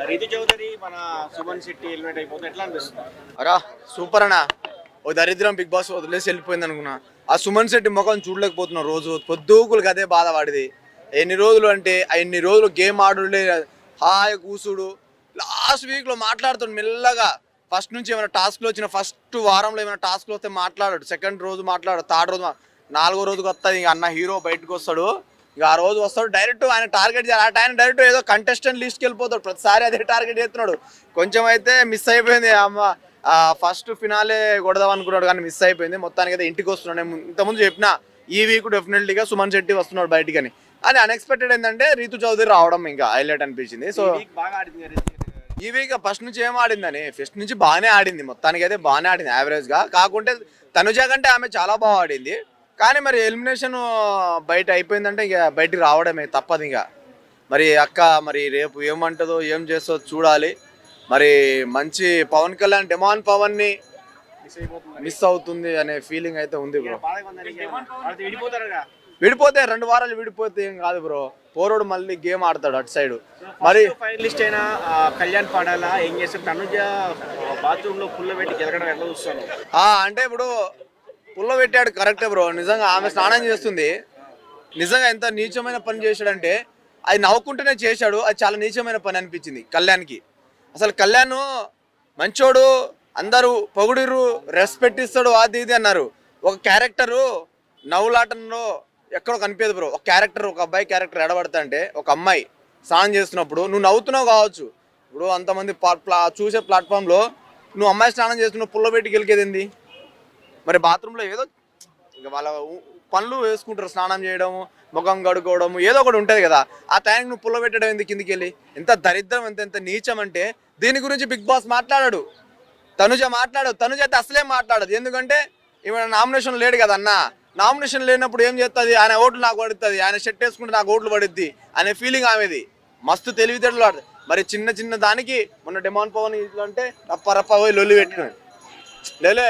రీతు చౌదరి మన సుమన్ శెట్టి ఎలిమినేట్ అయిపోతే ఎట్లా అనిపిస్తుంది? అరా సూపర్ అన్న. ఓ దరిద్రం బిగ్ బాస్ వదిలేసి వెళ్ళిపోయింది అనుకున్నా. ఆ సుమన్ శెట్టి ముఖం చూడలేకపోతున్నా. రోజు పొద్దుకులకి అదే బాధ వాడిది. ఎన్ని రోజులు అంటే ఎన్ని రోజులు గేమ్ ఆడులే, హాయ్ కూసుడు. లాస్ట్ వీక్లో మాట్లాడుతాడు మెల్లగా. ఫస్ట్ నుంచి ఏమైనా టాస్క్లు వచ్చిన ఫస్ట్ వారంలో ఏమైనా టాస్క్లు వస్తే మాట్లాడాడు. సెకండ్ రోజు మాట్లాడు, థర్డ్ రోజు నాలుగో రోజుకి వస్తుంది. ఇక అన్న హీరో బయటకు వస్తాడు. ఇక ఆ రోజు వస్తాడు డైరెక్ట్ ఆయన టార్గెట్ చేయాలి. ఆయన డైరెక్ట్ ఏదో కంటెస్టెంట్ లిస్ట్కి వెళ్ళిపోతాడు. ప్రతిసారి అదే టార్గెట్ చేస్తున్నాడు. కొంచెం అయితే మిస్ అయిపోయింది. అమ్మ ఫస్ట్ ఫినాలే కొడదాం అనుకున్నాడు కానీ మిస్ అయిపోయింది. మొత్తానికి అయితే ఇంటికి వస్తున్నాడు. నేను ఇంతకుముందు చెప్పిన ఈ వీక్ డెఫినెట్లీగా సుమన్ శెట్టి వస్తున్నాడు బయటికని. అని అన్ఎక్స్పెక్టెడ్ ఏంటంటే రీతు చౌదరి రావడం ఇంకా హైలైట్ అనిపించింది. సో ఈ వీక్ ఫస్ట్ నుంచి ఏం ఆడిందని ఫస్ట్ నుంచి బాగానే ఆడింది. మొత్తానికి అయితే బాగానే ఆడింది యావరేజ్గా. కాకుంటే తనుజ కంటే ఆమె చాలా బాగా ఆడింది. కానీ మరి ఎలిమినేషన్ బయట అయిపోయిందంటే ఇక బయటికి రావడమే తప్పదు. ఇక మరి అక్క మరి రేపు ఏమంటుందో ఏం చేస్తుందో చూడాలి. మరి మంచి పవన్ కళ్యాణ్ డెమాన్ పవన్ని మిస్ అవుతుంది అనే ఫీలింగ్ అయితే ఉంది బ్రో. విడిపోతే 2 వారాలు విడిపోతే ఏం కాదు బ్రో. పోరోడు మళ్ళీ గేమ్ ఆడతాడు అటు సైడ్. మరి ఫైనలిస్ట్ అయిన కళ్యాణ్ పాడాలా ఏం చేస్తారు? తనుజ బాత్రూమ్ లో పుల్ల పెట్టి గెలకడం ఎట్లా చూస్తాను అంటే ఇప్పుడు పుల్ల పెట్టాడు కరెక్టే బ్రో. నిజంగా ఆమె స్నానం చేస్తుంది. నిజంగా ఎంత నీచమైన పని చేశాడంటే అది నవ్వుకుంటూనే చేశాడు. అది చాలా నీచమైన పని అనిపించింది కళ్యాణ్కి. అసలు కళ్యాణ్ మంచోడు, అందరూ పొగుడిరు, రెస్పెక్ట్ ఇస్తాడు, అది ఇది అన్నారు. ఒక క్యారెక్టరు నవ్వులాటంలో ఎక్కడో కనిపించదు బ్రో. ఒక క్యారెక్టర్, ఒక అబ్బాయి క్యారెక్టర్ ఎడబడతా అంటే ఒక అమ్మాయి స్నానం చేస్తున్నప్పుడు నువ్వు నవ్వుతున్నావు కావచ్చు. ఇప్పుడు అంతమంది చూసే ప్లాట్ఫామ్లో నువ్వు అమ్మాయి స్నానం చేస్తున్నావు పుల్ల పెట్టి గెలికేది. మరి బాత్రూంలో ఏదో ఇంకా వాళ్ళ పనులు వేసుకుంటారు, స్నానం చేయడము, ముఖం కడుక్కోవడము, ఏదో ఒకటి ఉంటుంది కదా. ఆ టైంకి నువ్వు పుల్ల పెట్టడం ఎందుకు కిందికి వెళ్ళి? ఎంత దరిద్రం, ఎంత నీచం అంటే దీని గురించి బిగ్ బాస్ మాట్లాడాడు. తనుజ అయితే అసలే మాట్లాడదు. ఎందుకంటే ఈమె నామినేషన్ లేడు కదా అన్న. నామినేషన్ లేనప్పుడు ఏం చేస్తుంది? ఆయన ఓట్లు నాకు పడుతుంది, ఆయన షర్ట్ వేసుకుంటే నాకు ఓట్లు పడుద్ది అనే ఫీలింగ్ ఆమెది. మస్తు తెలివితేటలు ఆడుతుంది. మరి చిన్న దానికి మొన్న డెమాన్ పవన్ ఇట్లా అంటే రప్ప పోయి లొల్లి పెట్టుకున్నాడు. లేలే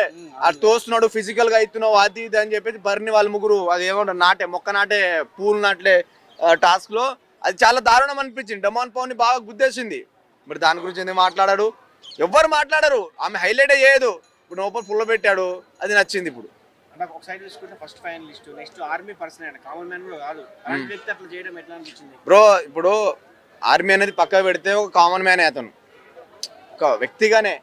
అటు తోస్తున్నాడు, ఫిజికల్గా అవుతున్నావు, అది ఇది అని చెప్పేసి బర్ని వాళ్ళ ముగ్గురు అది ఏమంటారు మొక్క నాటే పూలు నాట్లే టాస్క్లో అది చాలా దారుణం అనిపించింది. డెమాన్ పవన్ని బాగా గుద్దేసింది. మరి దాని గురించి ఎందుకు మాట్లాడాడు? ఎవ్వరు మాట్లాడరు. ఆమె హైలైట్ అయ్యేదు. ఇప్పుడు ఓపెన్ పుల్ల పెట్టాడు, అది నచ్చింది. ఇప్పుడు ఒక సైడ్ చూసుకుంటే first finalist, next army person అయినా కామన్ మ్యాన్ కూడా కాదు. అలాంటి వ్యక్తి అట్లా చేయడం ఎట్లా అనిపించింది బ్రో? ఇప్పుడు ఆర్మీ అనేది పక్క పెడితే ఒక కామన్ మ్యానే అతను, ఒక వ్యక్తిగానే.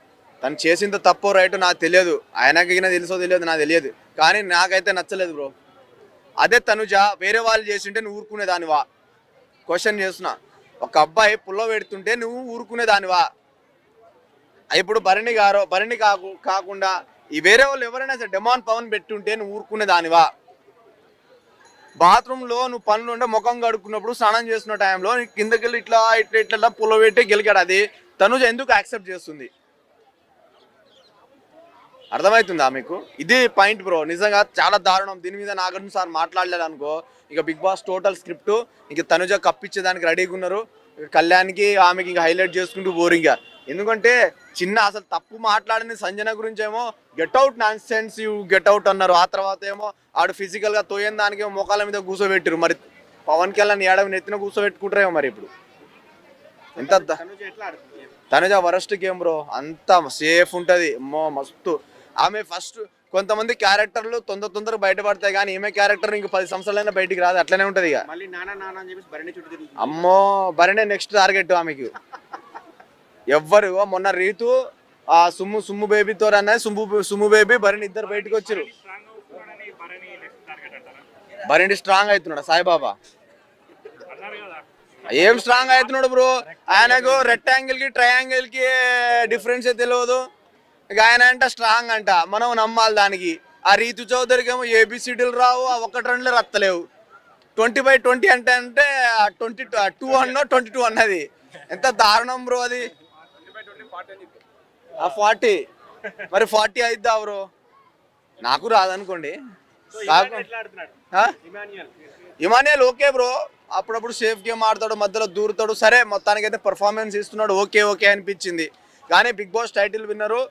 తను చేసిందో తప్పో రైట్ నాకు తెలియదు, ఆయనకి తెలుసో తెలియదు నాకు తెలియదు. కానీ నాకైతే నచ్చలేదు బ్రో. అదే తనుజ వేరే వాళ్ళు చేసింటే నువ్వు ఊరుకునేదానివా? క్వశ్చన్ చేస్తున్నా. ఒక అబ్బాయి పుల్ల పెడుతుంటే నువ్వు ఊరుకునేదానివా? ఇప్పుడు భరణి కాకుండా ఈ వేరే వాళ్ళు ఎవరైనా సరే డెమాన్ పవన్ పెట్టుంటే నువ్వు ఊరుకునేదానివా? బాత్రూంలో నువ్వు పనులు ఉంటే ముఖం కడుక్కున్నప్పుడు స్నానం చేస్తున్న టైంలో కిందకెళ్ళి ఇట్లా పుల్ల పెట్టి గెలికాడు. అది తనుజ ఎందుకు యాక్సెప్ట్ చేస్తుంది? అర్థమవుతుందా మీకు? ఇది పాయింట్ బ్రో. నిజంగా చాలా దారుణం. దీని మీద నాగార్జున సార్ మాట్లాడలేదు అనుకో, ఇక బిగ్ బాస్ టోటల్ స్క్రిప్ట్ ఇంక తనుజ కప్పించేదానికి రెడీగా ఉన్నారు. కళ్యాణ్కి ఆమెకి ఇంకా హైలైట్ చేసుకుంటూ బోరింగ్గా. ఎందుకంటే అసలు తప్పు మాట్లాడిన సంజన గురించి ఏమో get out non sense you get out అన్నారు. ఆ తర్వాత ఏమో ఆడు ఫిజికల్గా తోయని దానికేమో మోకాల మీద కూర్చోబెట్టారు. మరి పవన్ కళ్యాణ్ ఏడాది నెత్తిన కూర్చోబెట్టుకుంటారేమో మరి. ఇప్పుడు ఎంత తనుజ వరస్ట్ గేమ్ బ్రో. అంత సేఫ్ ఉంటుంది మస్తు. ఆమె ఫస్ట్ కొంతమంది క్యారెక్టర్లు తొందరగా బయటపడతాయి కానీ ఈమె క్యారెక్టర్ ఇంక 10 సంవత్సరాలైనా బయటికి రాదు. అట్లనే ఉంటుంది. ఇక అమ్మో భరణి నెక్స్ట్ టార్గెట్ ఆమెకు. ఎవ్వరు మొన్న రీతు ఆ సుమ్ము బేబీతో అన్నది. సుమ్ము బేబీ భరణి ఇద్దరు బయటకు వచ్చారు. భరణి స్ట్రాంగ్ అవుతున్నాడు. సాయిబాబా ఏం స్ట్రాంగ్ అవుతున్నాడు బ్రో? ఆయనకు రెక్టాంగిల్ కి ట్రయాంగిల్ కి డిఫరెన్స్ తెలియదు. ఇక ఆయన అంట స్ట్రాంగ్ అంట, మనం నమ్మాలి దానికి. ఆ రీతు చౌదరికి ఏమో ఏబిసిడీలు రావు, ఆ 1-2 రత్తలేవు. 20/20 అంటే 22 అన్నో 22 అన్నది. ఎంత దారుణం బ్రో అది. 40 మరి 40 అయిద్దా బ్రో? నాకు రాదనుకోండి. ఇమానియల్ ఓకే బ్రో, అప్పుడప్పుడు సేఫ్ గేమ్ ఆడతాడు, మధ్యలో దూరుతాడు. సరే మొత్తానికి అయితే పర్ఫార్మెన్స్ ఇస్తున్నాడు, ఓకే అనిపించింది. కానీ బిగ్ బాస్ టైటిల్ విన్నరు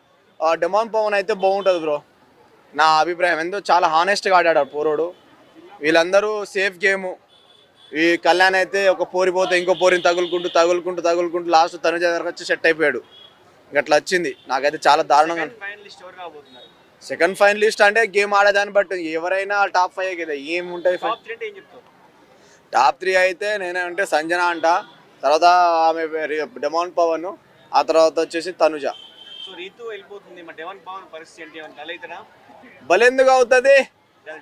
డెమాన్ పవన్ అయితే బాగుంటుంది బ్రో నా అభిప్రాయం. ఎంతో చాలా హానెస్ట్గా ఆడాడు పోరోడు. వీళ్ళందరూ సేఫ్ గేము ఈ కళ్యాణ్ అయితే ఒక పోరి పోతే ఇంకో పోరిని తగులుకుంటూ లాస్ట్ తనుజ దగ్గరకు వచ్చి సెట్ అయిపోయాడు. అట్లా వచ్చింది. నాకైతే చాలా దారుణంగా. ఫైనలిస్ట్ ఎవరు కాబోతున్నారు? సెకండ్ ఫైనలిస్ట్ అంటే గేమ్ ఆడేదాన్ని బట్టి ఎవరైనా టాప్ 5 కదా, ఏముంటాయి. టాప్ 3 అంటే ఏం చెప్తావు? టాప్ 3 అయితే నేనే అంటే సంజన అంట, తర్వాత ఆమె డెమాన్ పవన్, ఆ తర్వాత వచ్చేసి తనుజ. సో రీతు వెళ్ళిపోతుంది, మరి డెవన్ పవన్ పరిస్థితి ఏంటి? ఏమైనా డల్ అవుతారా? బలెందుకు అవుతుంది?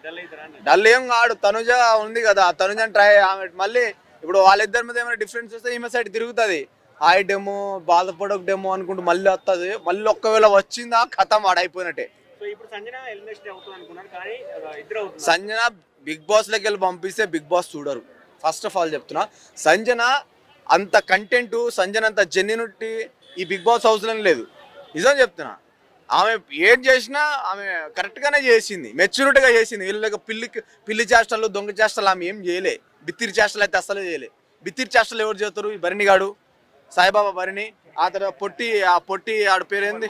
డల్ అవుతారా? డల్ ఏం కాడు. తనుజ ఉంది కదా, తనుజ ట్రై ఆమె మళ్ళీ ఇప్పుడు వాళ్ళిద్దరి మీద ఏమైనా డిఫరెన్స్ వస్తే ఈమె సైడ్ తిరుగుతుంది. హాయ్ డెమో బాధపడక డెమో అనుకుంటూ మళ్ళీ వస్తుంది. మళ్ళీ ఒక్కవేళ వచ్చిందా కథం ఆడైపోయినట్టే. సో ఇప్పుడు సంజన ఎలిమినేషన్ అవుతుంది అనుకున్నారు, కానీ ఇద్దరు అవుతుంది. సంజన బిగ్ బాస్ లకి వెళ్ళి పంపిస్తే బిగ్ బాస్ చూడరు. ఫస్ట్ ఆఫ్ ఆల్ చెప్తున్నా, సంజన అంత కంటెంట్, సంజన అంత జెన్యునిటీ ఈ బిగ్ బాస్ హౌస్లో లేదు. నిజం చెప్తున్నా. ఆమె ఏం చేసినా ఆమె కరెక్ట్గానే చేసింది, మెచ్యూరిటీగా చేసింది. వీళ్ళకి పిల్లి చేష్టలు, దొంగ చేష్టలు ఆమె ఏం చేయలే. బిత్తిరి చేష్టలు అయితే అస్సలే చేయలే. బిత్తిరి చేష్టలు ఎవరు చేస్తారు? ఈ భరణి గాడు, సాయిబాబా భరణి, ఆ తర్వాత పొట్టి ఆడ పేరేంది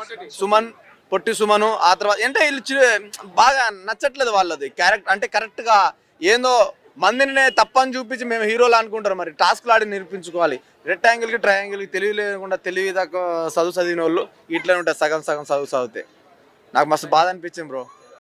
పొట్టి సుమను, ఆ తర్వాత అంటే వీళ్ళు బాగా నచ్చట్లేదు వాళ్ళది క్యారెక్టర్. అంటే కరెక్ట్గా ఏందో మందిని తప్పని చూపించి మేము హీరోలు అనుకుంటారు. మరి టాస్క్లు ఆడి నిరూపించుకోవాలి. రెక్టాంగిల్కి ట్రయాంగిల్కి తెలివి లేకుండా తెలివి తక్కువ చదివిన వాళ్ళు ఇట్లనే ఉంటారు. సగం చదివితే నాకు మస్తు బాధ అనిపించింది బ్రో.